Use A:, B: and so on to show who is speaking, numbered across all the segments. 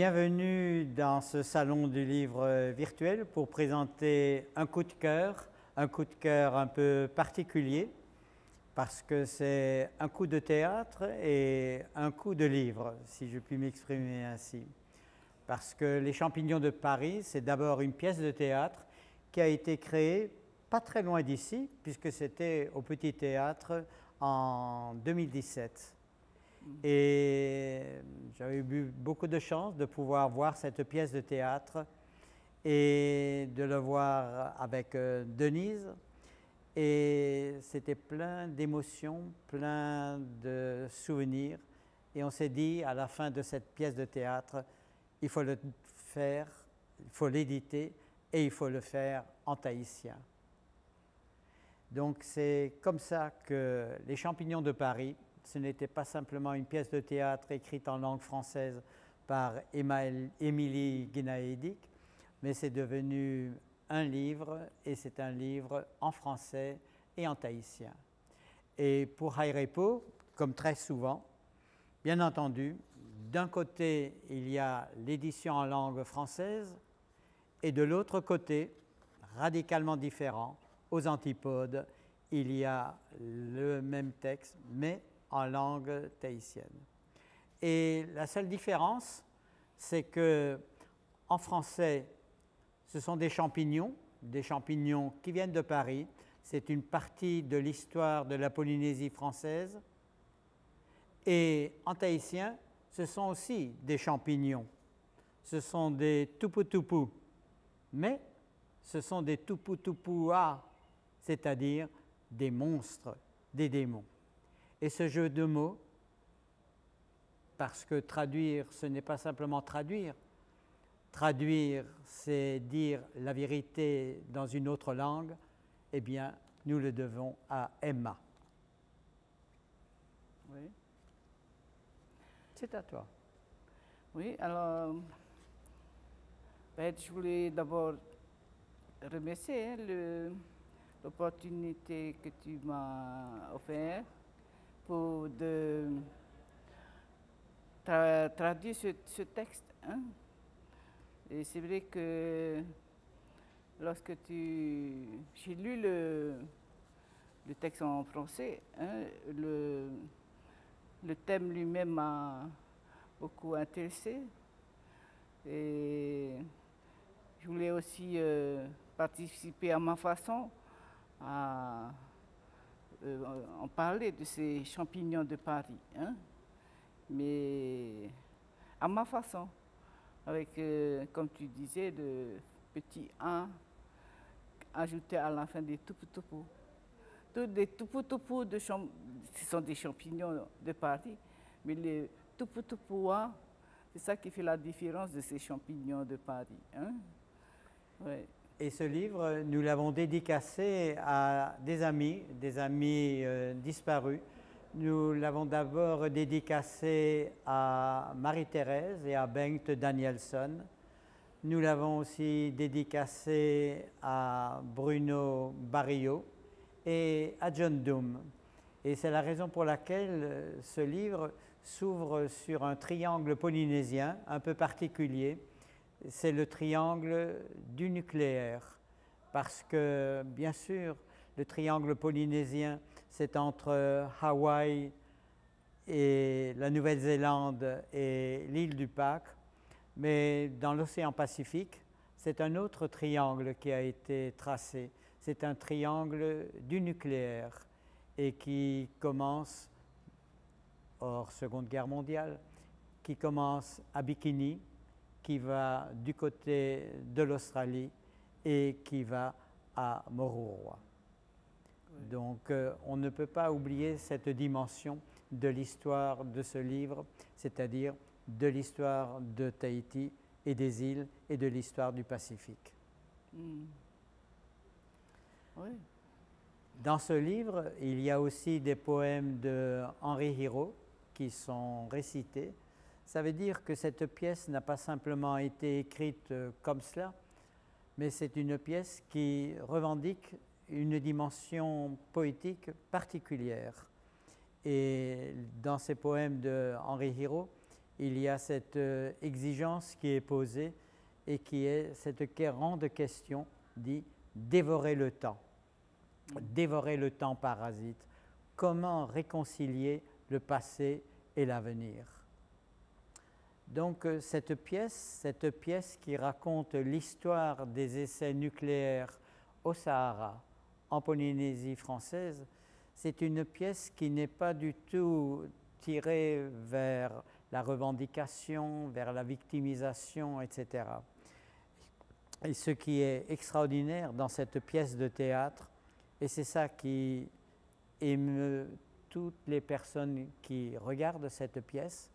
A: Bienvenue dans ce salon du livre virtuel pour présenter un coup de cœur un peu particulier parce que c'est un coup de théâtre et un coup de livre, si je puis m'exprimer ainsi. Parce que Les Champignons de Paris, c'est d'abord une pièce de théâtre qui a été créée pas très loin d'ici, puisque c'était au Petit Théâtre en 2017. Et j'avais eu beaucoup de chance de pouvoir voir cette pièce de théâtre et de le voir avec Denise. Et c'était plein d'émotions, plein de souvenirs. Et on s'est dit à la fin de cette pièce de théâtre, il faut le faire, il faut l'éditer et il faut le faire en tahitien. Donc c'est comme ça que Les Champignons de Paris, ce n'était pas simplement une pièce de théâtre écrite en langue française par Émilie Guinaédic, mais c'est devenu un livre, et c'est un livre en français et en tahitien. Et pour Hairepo, comme très souvent, bien entendu, d'un côté, il y a l'édition en langue française, et de l'autre côté, radicalement différent, aux antipodes, il y a le même texte, mais en langue tahitienne. Et la seule différence, c'est que en français, ce sont des champignons qui viennent de Paris. C'est une partie de l'histoire de la Polynésie française. Et en tahitien, ce sont aussi des champignons. Ce sont des tupu-tupu, mais ce sont des tupu-tupua, c'est-à-dire des monstres, des démons. Et ce jeu de mots, parce que traduire, ce n'est pas simplement traduire. Traduire, c'est dire la vérité dans une autre langue. Eh bien, nous le devons à Emma.
B: Oui.
A: C'est à toi.
B: Oui, alors, je voulais d'abord remercier l'opportunité que tu m'as offerte pour traduire ce texte. Hein. Et c'est vrai que lorsque j'ai lu le texte en français, hein, le thème lui-même m'a beaucoup intéressé. Et je voulais aussi participer à ma façon à en parler de ces champignons de Paris. Hein. Mais à ma façon, avec, comme tu disais, le petit 1 ajouté à la fin des tupu-tupu. Tous des tupu-tupu, ce sont des champignons de Paris, mais les tupu-tupua, c'est ça qui fait la différence de ces champignons de Paris. Hein? Ouais.
A: Et ce livre, nous l'avons dédicacé à des amis disparus. Nous l'avons d'abord dédicacé à Marie-Thérèse et à Bengt Danielsson. Nous l'avons aussi dédicacé à Bruno Barrio et à John Doom. Et c'est la raison pour laquelle ce livre s'ouvre sur un triangle polynésien un peu particulier. C'est le triangle du nucléaire. Parce que, bien sûr, le triangle polynésien, c'est entre Hawaï et la Nouvelle-Zélande et l'île du Pâques. Mais dans l'océan Pacifique, c'est un autre triangle qui a été tracé. C'est un triangle du nucléaire et qui commence, hors Seconde Guerre mondiale, qui commence à Bikini, qui va du côté de l'Australie et qui va à Moruroa. Oui. Donc on ne peut pas oublier cette dimension de l'histoire de ce livre, c'est-à-dire de l'histoire de Tahiti et des îles et de l'histoire du Pacifique.
B: Oui.
A: Dans ce livre, il y a aussi des poèmes de Henri Hiro qui sont récités. Ça veut dire que cette pièce n'a pas simplement été écrite comme cela, mais c'est une pièce qui revendique une dimension poétique particulière. Et dans ces poèmes de Henri Hiro, il y a cette exigence qui est posée et qui est cette grande question dit dévorer le temps. Dévorer le temps parasite. Comment réconcilier le passé et l'avenir? Donc cette pièce qui raconte l'histoire des essais nucléaires au Sahara, en Polynésie française, c'est une pièce qui n'est pas du tout tirée vers la revendication, vers la victimisation, etc. Et ce qui est extraordinaire dans cette pièce de théâtre, et c'est ça qui émeut toutes les personnes qui regardent cette pièce,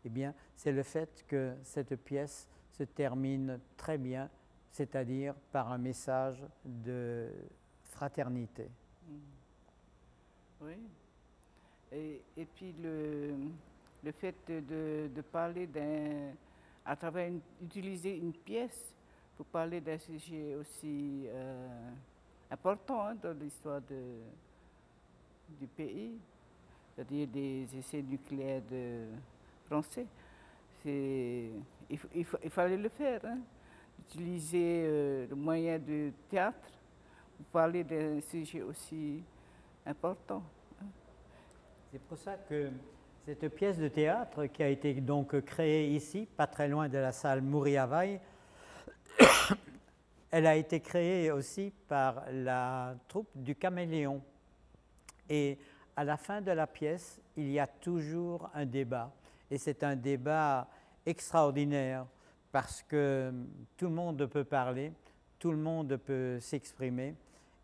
A: eh bien, c'est le fait que cette pièce se termine très bien, c'est-à-dire par un message de fraternité.
B: Oui. Et puis le fait de parler à travers utiliser une pièce pour parler d'un sujet aussi important hein, dans l'histoire du pays, c'est-à-dire des essais nucléaires français. Il fallait le faire, hein, utiliser le moyen du théâtre pour parler d'un sujet aussi important.
A: C'est pour ça que cette pièce de théâtre qui a été donc créée ici, pas très loin de la salle Mouriavaï, elle a été créée aussi par la troupe du Caméléon. Et à la fin de la pièce, il y a toujours un débat. Et c'est un débat extraordinaire parce que tout le monde peut parler, tout le monde peut s'exprimer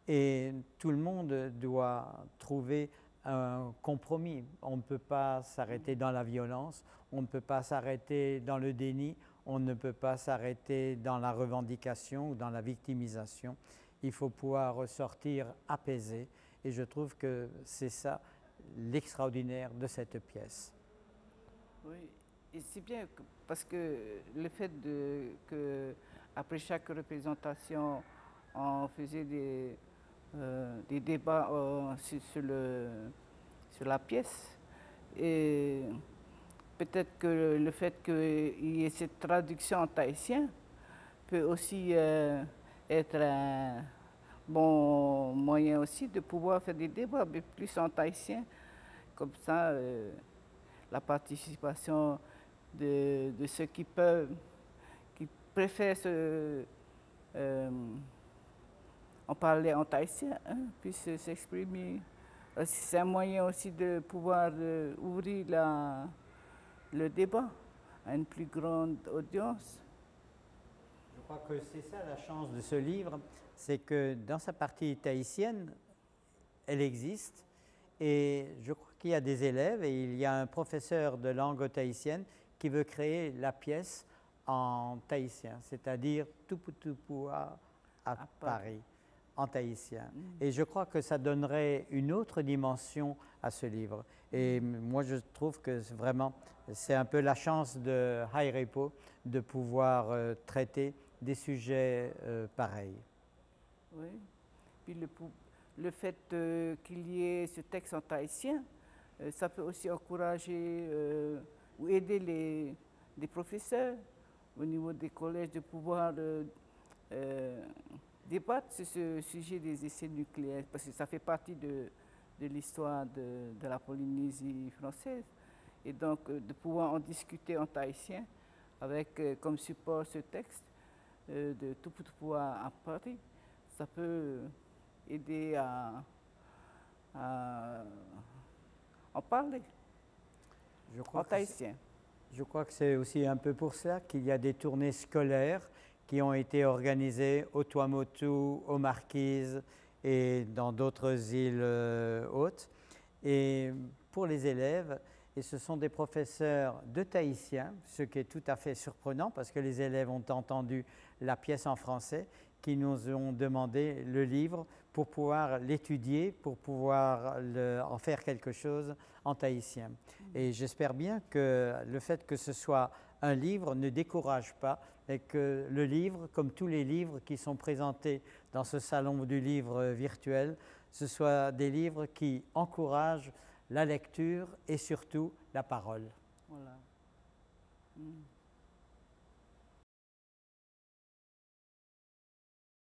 A: et tout le monde doit trouver un compromis. On ne peut pas s'arrêter dans la violence, on ne peut pas s'arrêter dans le déni, on ne peut pas s'arrêter dans la revendication ou dans la victimisation. Il faut pouvoir ressortir apaisé et je trouve que c'est ça l'extraordinaire de cette pièce.
B: Oui, et c'est bien parce que le fait que après chaque représentation, on faisait des débats sur la pièce et peut-être que le fait qu'il y ait cette traduction en tahitien peut aussi être un bon moyen aussi de pouvoir faire des débats, mais plus en tahitien. Comme ça, la participation de ceux qui préfèrent en parler en tahitien, hein, puissent s'exprimer. C'est un moyen aussi de pouvoir ouvrir le débat à une plus grande audience.
A: Je crois que c'est ça la chance de ce livre, c'est que dans sa partie tahitienne, elle existe et je crois qu'il y a des élèves et il y a un professeur de langue tahitienne qui veut créer la pièce en tahitien, c'est-à-dire Tuputupua à Paris, en tahitien. Et je crois que ça donnerait une autre dimension à ce livre. Et moi, je trouve que vraiment, c'est un peu la chance de Hairepo de pouvoir traiter des sujets pareils.
B: Oui, puis le fait qu'il y ait ce texte en tahitien, ça peut aussi encourager ou aider les professeurs au niveau des collèges de pouvoir débattre sur ce sujet des essais nucléaires, parce que ça fait partie de l'histoire de la Polynésie française. Et donc, de pouvoir en discuter en tahitien avec comme support ce texte de Tuputupua à Paris, ça peut aider à en parler en tahitien.
A: Je crois que c'est aussi un peu pour ça qu'il y a des tournées scolaires qui ont été organisées au Tuamotu, aux Marquises et dans d'autres îles hautes. Et pour les élèves, et ce sont des professeurs de tahitien, ce qui est tout à fait surprenant parce que les élèves ont entendu la pièce en français, qui nous ont demandé le livre pour pouvoir l'étudier, pour pouvoir en faire quelque chose en tahitien. Et j'espère bien que le fait que ce soit un livre ne décourage pas et que le livre, comme tous les livres qui sont présentés dans ce salon du livre virtuel, ce soit des livres qui encouragent la lecture et surtout la parole.
B: Voilà. Mm.